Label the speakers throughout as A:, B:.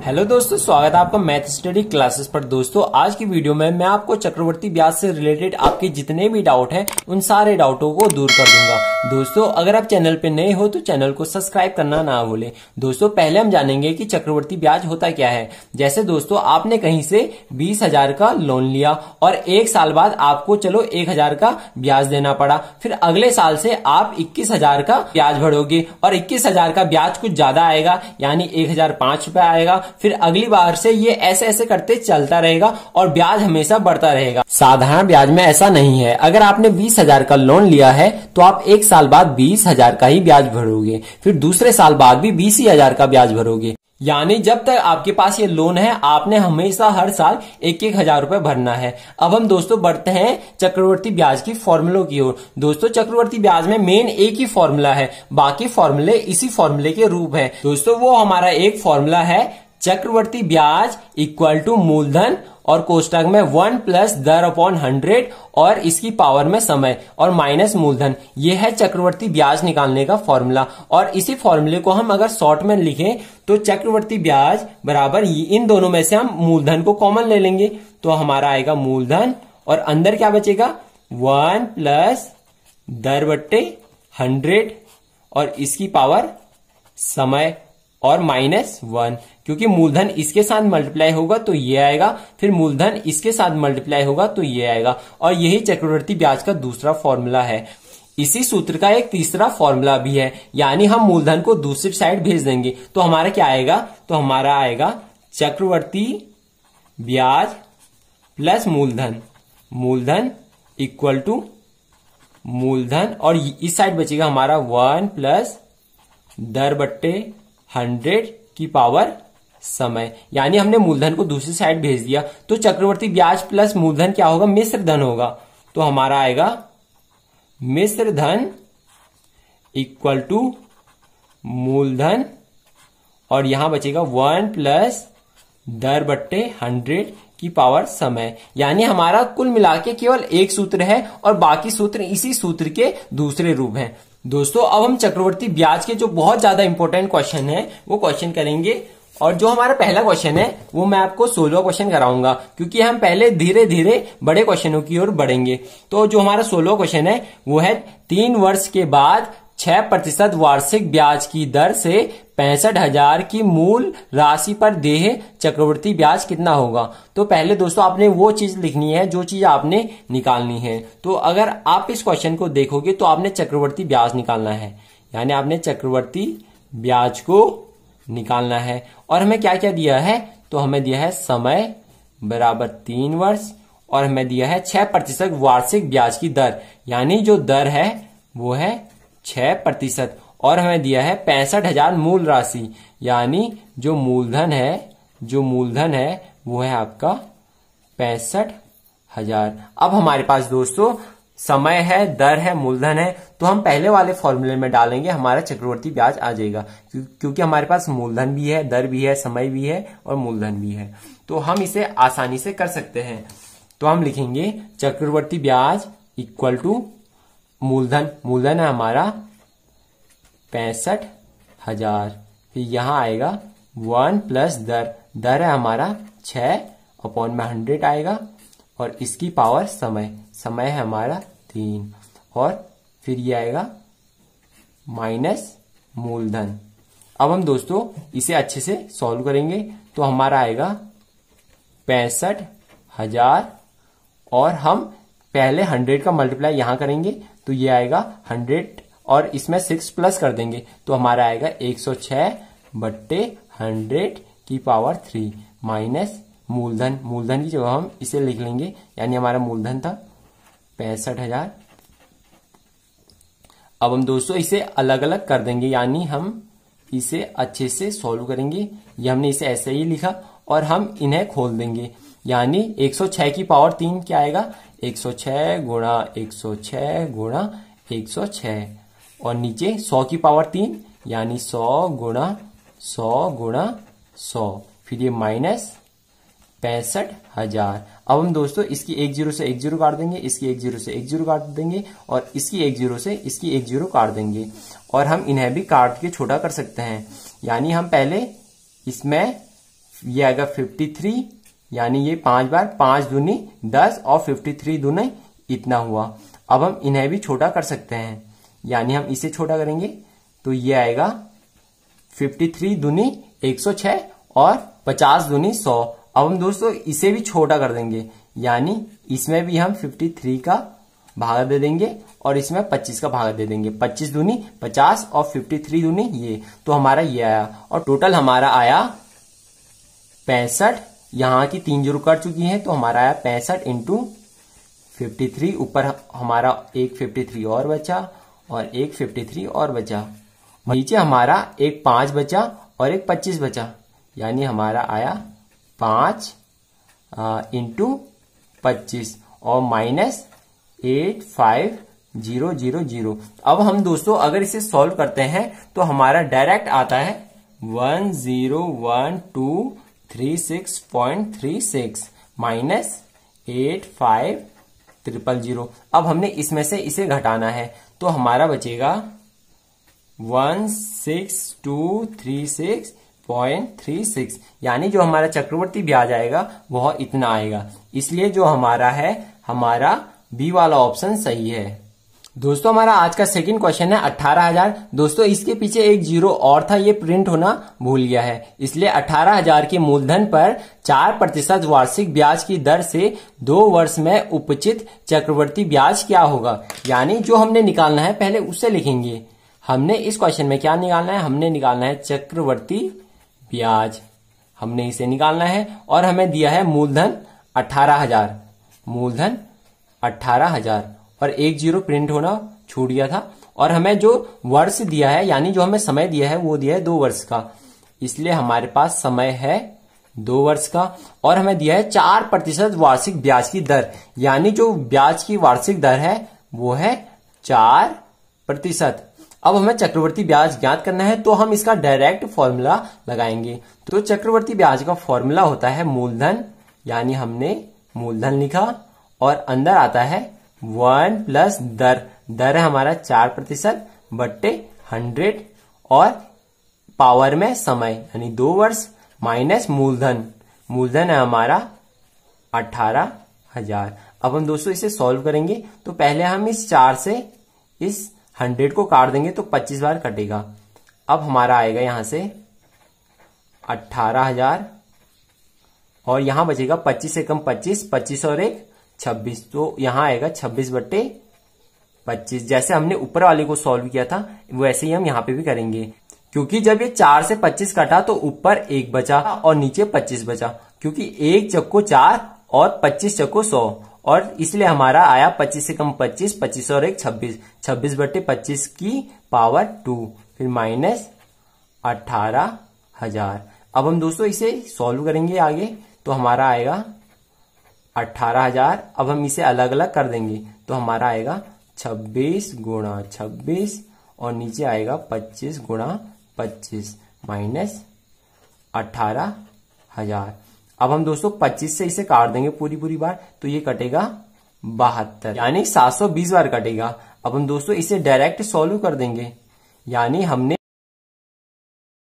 A: Hello दोस्तों, स्वागत है आपका मैथ स्टडी क्लासेस पर। दोस्तों आज की वीडियो में मैं आपको चक्रवर्ती ब्याज से रिलेटेड आपके जितने भी डाउट हैं उन सारे डाउटों को दूर कर दूंगा। दोस्तों अगर आप चैनल पे नए हो तो चैनल को सब्सक्राइब करना ना भूलें। दोस्तों पहले हम जानेंगे कि चक्रवर्ती ब्याज होता क्या है। जैसे दोस्तों आपने कहीं से 20,000 का लोन लिया और एक साल बाद आपको चलो 1,000 का ब्याज देना पड़ा। फिर अगले साल से आप 21,000 का ब्याज भरोगे और 21,000 का ब्याज कुछ ज्यादा आएगा, यानी 1,005 रुपए आएगा। फिर अगली बार से ये ऐसे ऐसे करते चलता रहेगा और ब्याज हमेशा बढ़ता रहेगा। साधारण ब्याज में ऐसा नहीं है। अगर आपने 20,000 का लोन लिया है तो आप एक साल बाद 20,000 का ही ब्याज भरोगे, फिर दूसरे साल बाद भी 20,000 का ब्याज भरोगे। यानी जब तक आपके पास ये लोन है आपने हमेशा हर साल 1,000 रुपए भरना है। अब हम दोस्तों बढ़ते हैं चक्रवर्ती ब्याज की फॉर्मूलों की ओर। दोस्तों चक्रवर्ती ब्याज में मेन एक ही फॉर्मूला है, बाकी फॉर्मूले इसी फॉर्मूले के रूप हैं। दोस्तों वो हमारा एक फॉर्मूला है चक्रवर्ती ब्याज इक्वल टू मूलधन और कोष्टक में 1 प्लस दर अपॉन 100 और इसकी पावर में समय और माइनस मूलधन। ये है चक्रवर्ती ब्याज निकालने का फॉर्मूला। और इसी फॉर्मूले को हम अगर शॉर्ट में लिखें तो चक्रवर्ती ब्याज बराबर इन दोनों में से हम मूलधन को कॉमन ले लेंगे तो हमारा आएगा मूलधन और अंदर क्या बचेगा 1 प्लस दर बट्टे 100 और इसकी पावर समय और माइनस 1, क्योंकि मूलधन इसके साथ मल्टीप्लाई होगा तो ये आएगा, फिर मूलधन इसके साथ मल्टीप्लाई होगा तो ये आएगा। और यही चक्रवर्ती ब्याज का दूसरा फॉर्मूला है। इसी सूत्र का एक तीसरा फॉर्मूला भी है, यानी हम मूलधन को दूसरी साइड भेज देंगे तो हमारा क्या आएगा, तो हमारा आएगा चक्रवर्ती ब्याज प्लस मूलधन, मूलधन इक्वल टू मूलधन और इस साइड बचेगा हमारा 1 प्लस दर बट्टे 100 की पावर समय। यानी हमने मूलधन को दूसरी साइड भेज दिया तो चक्रवर्ती ब्याज प्लस मूलधन क्या होगा, मिश्र धन होगा। तो हमारा आएगा मिश्र धन इक्वल टू मूलधन और यहां बचेगा 1 प्लस दर बट्टे 100 की पावर समय। यानी हमारा कुल मिला के केवल एक सूत्र है और बाकी सूत्र इसी सूत्र के दूसरे रूप हैं। दोस्तों अब हम चक्रवर्ती ब्याज के जो बहुत ज्यादा इंपॉर्टेंट क्वेश्चन है वो क्वेश्चन करेंगे। और जो हमारा पहला क्वेश्चन है वो मैं आपको 16वां क्वेश्चन कराऊंगा, क्योंकि हम पहले धीरे धीरे बड़े क्वेश्चनों की ओर बढ़ेंगे। तो जो हमारा 16वां क्वेश्चन है वो है 3 वर्ष के बाद 6% वार्षिक ब्याज की दर से 65,000 की मूल राशि पर देय चक्रवर्ती ब्याज कितना होगा। तो पहले दोस्तों आपने वो चीज लिखनी है जो चीज आपने निकालनी है। तो अगर आप इस क्वेश्चन को देखोगे तो आपने चक्रवर्ती ब्याज निकालना है, यानी आपने चक्रवर्ती ब्याज को निकालना है। और हमें क्या क्या दिया है, तो हमें दिया है समय बराबर 3 वर्ष और हमें दिया है 6% वार्षिक ब्याज की दर, यानी जो दर है वो है 6% और हमें दिया है 65,000 मूल राशि, यानी जो मूलधन है वो है आपका 65,000। अब हमारे पास दोस्तों समय है, दर है, मूलधन है, तो हम पहले वाले फॉर्मूले में डालेंगे, हमारा चक्रवर्ती ब्याज आ जाएगा, क्योंकि हमारे पास मूलधन भी है, दर भी है, समय भी है और मूलधन भी है। तो हम इसे आसानी से कर सकते हैं। तो हम लिखेंगे चक्रवर्ती ब्याज इक्वल टू मूलधन, मूलधन है हमारा 65,000, फिर यहां आएगा 1 प्लस दर, दर है हमारा 6/100 आएगा और इसकी पावर समय, समय है हमारा 3 और फिर ये आएगा माइनस मूलधन। अब हम दोस्तों इसे अच्छे से सॉल्व करेंगे तो हमारा आएगा 65,000 और हम पहले 100 का मल्टीप्लाई यहां करेंगे तो ये आएगा 100 और इसमें 6 प्लस कर देंगे तो हमारा आएगा 106/100 की पावर 3 माइनस मूलधन, मूलधन की जगह हम इसे लिख लेंगे, यानी हमारा मूलधन था 65,000। अब हम दोस्तों इसे अलग अलग कर देंगे, यानी हम इसे अच्छे से सॉल्व करेंगे। ये हमने इसे ऐसे ही लिखा और हम इन्हें खोल देंगे, यानी 106 की पावर 3 क्या आएगा, 106 गुणा 106 गुणा 106 और नीचे 100 की पावर 3 यानी 100 गुणा 100 गुणा 100, फिर ये माइनस 65,000। अब हम दोस्तों इसकी एक जीरो से एक जीरो काट देंगे, इसकी एक जीरो से एक जीरो काट देंगे और इसकी एक जीरो से इसकी एक जीरो काट देंगे और हम इन्हें भी काट के छोटा कर सकते हैं। यानी हम पहले इसमें ये आएगा 53, यानी ये 5 बार, 5 दूनी 10 और 53 दूनी इतना हुआ। अब हम इन्हें भी छोटा कर सकते हैं, यानी हम इसे छोटा करेंगे तो ये आएगा 53 दूनी 106 और 50 दूनी 100। अब हम दोस्तों इसे भी छोटा कर देंगे, यानी इसमें भी हम 53 का भागा दे देंगे और इसमें 25 का भागा दे देंगे। 25 दूनी 50 और 53 दूनी ये, तो हमारा ये आया और टोटल हमारा आया 65। यहाँ की 3 जीरो कट चुकी हैं तो हमारा आया 65 इंटू 53। ऊपर हमारा एक 53 और बचा और एक 53 और बचा। नीचे हमारा एक 5 बचा और एक 25 बचा, यानी हमारा आया 5 इंटू 25 और माइनस 85000। अब हम दोस्तों अगर इसे सॉल्व करते हैं तो हमारा डायरेक्ट आता है 101236.36 माइनस 85000। अब हमने इसमें से इसे घटाना है तो हमारा बचेगा 16236.36, यानी जो हमारा चक्रवर्ती ब्याज आएगा वह इतना आएगा। इसलिए जो हमारा है, हमारा बी वाला ऑप्शन सही है। दोस्तों हमारा आज का सेकंड क्वेश्चन है 18,000। दोस्तों इसके पीछे एक जीरो और था, ये प्रिंट होना भूल गया है, इसलिए 18,000 के मूलधन पर 4% वार्षिक ब्याज की दर से 2 वर्ष में उपचित चक्रवर्ती ब्याज क्या होगा। यानी जो हमने निकालना है पहले उसे लिखेंगे। हमने इस क्वेश्चन में क्या निकालना है, हमने निकालना है चक्रवर्ती ब्याज, हमने इसे निकालना है और हमें दिया है मूलधन 18,000, मूलधन 18,000 और एक जीरो प्रिंट होना छूट गया था। और हमें जो वर्ष दिया है, यानी जो हमें समय दिया है वो दिया है 2 वर्ष का, इसलिए हमारे पास समय है 2 वर्ष का। और हमें दिया है 4% वार्षिक ब्याज की दर, यानी जो ब्याज की वार्षिक दर है वो है 4%। अब हमें चक्रवर्ती ब्याज ज्ञात करना है तो हम इसका डायरेक्ट फॉर्मूला लगाएंगे। तो चक्रवर्ती ब्याज का फॉर्मूला होता है मूलधन, यानी हमने मूलधन लिखा और अंदर आता है 1 प्लस दर, दर है हमारा 4% बट्टे 100 और पावर में समय यानी 2 वर्ष माइनस मूलधन, मूलधन है हमारा 18,000। अब हम दोस्तों इसे सॉल्व करेंगे तो पहले हम इस 4 से इस 100 को काट देंगे तो 25 बार कटेगा। अब हमारा आएगा यहां से 18,000 और यहां बचेगा 25 से कम 25, 25 और 1 26, तो यहां आएगा 26 बट्टे 25। जैसे हमने ऊपर वाले को सॉल्व किया था वैसे ही हम यहां पे भी करेंगे, क्योंकि जब ये 4 से 25 कटा तो ऊपर 1 बचा और नीचे 25 बचा, क्योंकि 1 चक्को 4 और 25 चक्को 100, और इसलिए हमारा आया 25 से कम 25, 25 और 1 26, 26 बट्टे 25 की पावर 2, फिर माइनस 18,000। अब हम दोस्तों इसे सॉल्व करेंगे आगे तो हमारा आएगा 18,000। अब हम इसे अलग अलग कर देंगे तो हमारा आएगा 26 गुणा 26 और नीचे आएगा 25 गुणा 25 माइनस 18,000। अब हम दोस्तों 25 से इसे काट देंगे पूरी बार तो ये कटेगा 72, यानी 720 बार कटेगा। अब हम दोस्तों इसे डायरेक्ट सॉल्व कर देंगे, यानी हमने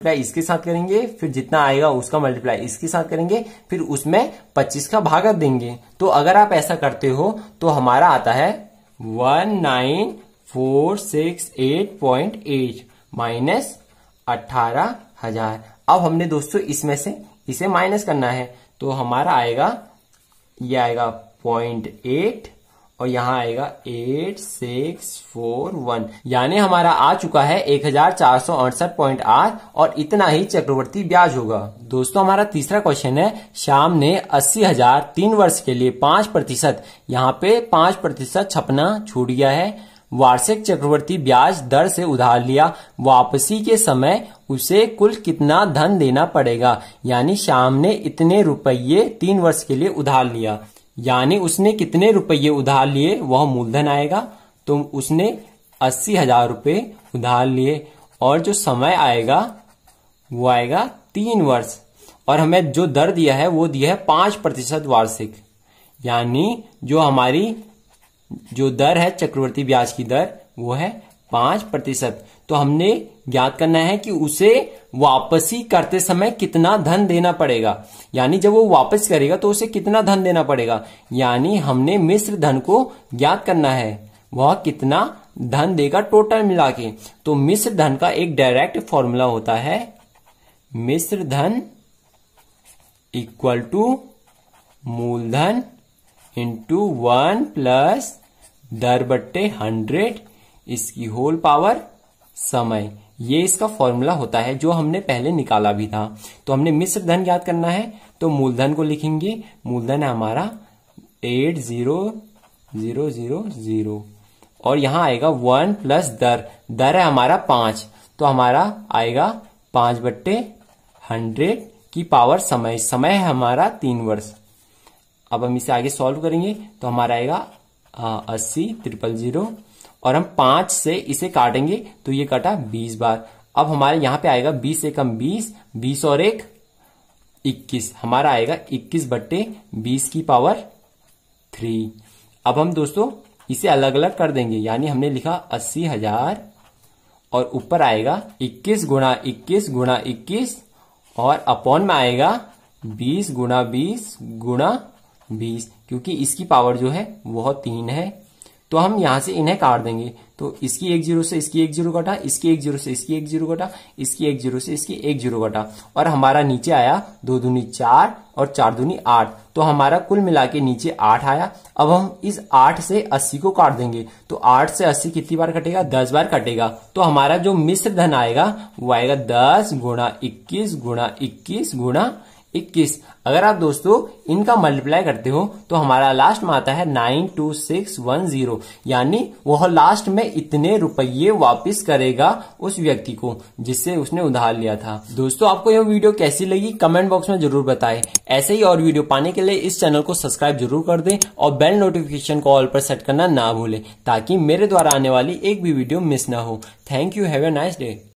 A: इसके साथ करेंगे, फिर जितना आएगा उसका मल्टीप्लाई इसके साथ करेंगे, फिर उसमें 25 का भागा देंगे। तो अगर आप ऐसा करते हो तो हमारा आता है 19468.8 माइनस 18,000। अब हमने दोस्तों इसमें से इसे माइनस करना है तो हमारा आएगा, ये आएगा 0.8 और यहां आएगा 8641, यानी हमारा आ चुका है 1468.8 और इतना ही चक्रवर्ती ब्याज होगा। दोस्तों हमारा तीसरा क्वेश्चन है, श्याम ने 80,000 3 वर्ष के लिए 5%, यहाँ पे 5% छपना छूट गया है, वार्षिक चक्रवर्ती ब्याज दर से उधार लिया। वापसी के समय उसे कुल कितना धन देना पड़ेगा। यानी श्याम ने इतने रुपये 3 वर्ष के लिए उधार लिया, यानी उसने कितने रुपये उधार लिए वह मूलधन आएगा। तो उसने 80,000 रुपये उधार लिए और जो समय आएगा वो आएगा 3 वर्ष, और हमें जो दर दिया है वो दिया है 5% वार्षिक, यानी जो हमारी जो दर है चक्रवर्ती ब्याज की दर वो है 5%। तो हमने ज्ञात करना है कि उसे वापसी करते समय कितना धन देना पड़ेगा, यानी जब वो वापस करेगा तो उसे कितना धन देना पड़ेगा। यानी हमने मिश्र धन को ज्ञात करना है, वह कितना धन देगा टोटल मिला के। तो मिश्र धन का एक डायरेक्ट फॉर्मूला होता है, मिश्र धन इक्वल टू मूलधन इंटू 1 प्लस दर बट्टे 100 इसकी होल पावर समय। ये इसका फॉर्मूला होता है जो हमने पहले निकाला भी था। तो हमने मिश्र धन ज्ञात करना है तो मूलधन को लिखेंगे, मूलधन है हमारा 80,000 और यहां आएगा 1 प्लस दर है हमारा 5, तो हमारा आएगा 5/100 की पावर समय। समय है हमारा 3 वर्ष। अब हम इसे आगे सॉल्व करेंगे तो हमारा आएगा 80,000 और हम 5 से इसे काटेंगे तो ये कटा 20 बार। अब हमारे यहां पे आएगा 20 से कम 20, 20 और 1 21, हमारा आएगा 21/20 की पावर 3। अब हम दोस्तों इसे अलग अलग कर देंगे, यानी हमने लिखा 80,000 और ऊपर आएगा 21 गुणा 21 गुणा 21 और अपॉन में आएगा 20 गुणा 20 गुणा 20, क्योंकि इसकी पावर जो है वह 3 है। तो हम यहां से इन्हें काट देंगे, तो इसकी 1 0 से इसकी 1 0 कटा, इसकी 1 0 से इसकी 1 0 कटा, इसकी 1 0 से इसकी 1 0 कटा और हमारा नीचे आया 2 दूनी 4 और 4 दूनी 8, तो हमारा कुल मिला के नीचे 8 आया। अब हम इस 8 से 80 को काट देंगे, तो 8 से 80 कितनी बार कटेगा, 10 बार कटेगा। तो हमारा जो मिश्र धन आएगा वो आएगा 10 गुणा 21 गुणा 21 गुणा 21। अगर आप दोस्तों इनका मल्टीप्लाई करते हो तो हमारा लास्ट में आता है 92610, यानी वह लास्ट में इतने रुपये वापस करेगा उस व्यक्ति को जिससे उसने उधार लिया था। दोस्तों आपको यह वीडियो कैसी लगी कमेंट बॉक्स में जरूर बताएं। ऐसे ही और वीडियो पाने के लिए इस चैनल को सब्सक्राइब जरूर कर दें और बेल नोटिफिकेशन को ऑल पर सेट करना ना भूलें, ताकि मेरे द्वारा आने वाली एक भी वीडियो मिस ना हो। Thank you, have a nice day.